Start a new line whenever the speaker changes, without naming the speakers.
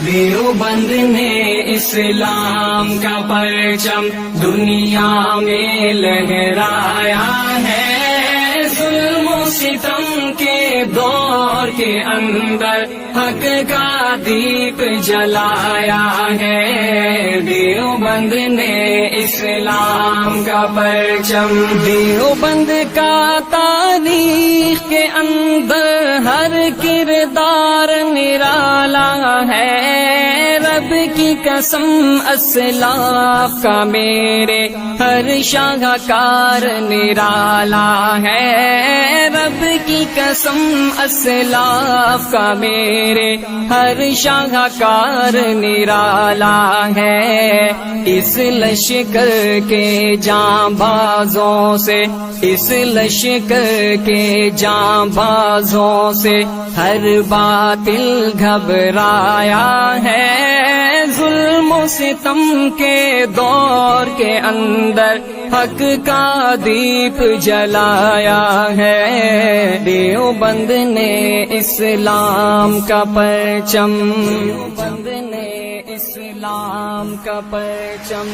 دیوبند نے اسلام کا پرچم دنیا میں لہرایا ہے، ظلم و ستم کے دور کے اندر حق کا دیپ جلایا ہے۔ دیوبند نے اسلام کا پرچم، دیوبند کا تاریخ کے اندر ہر کردار نرالا ہے۔ رب کی قسم اسلاف کا میرے ہر شاہکار نرالا ہے۔ رب کی قسم اسلاف کا میرے ہر شاہکار نرالا ہے۔ اس لشکر کے جاں بازوں سے، اس لشکر کے جاں بازوں سے ہر باطل گھبرایا ہے۔ ظلم و ستم کے دور کے اندر حق کا دیپ جلایا ہے۔ دیوبند نے اسلام کا پرچم، دیوبند نے اسلام کا پرچم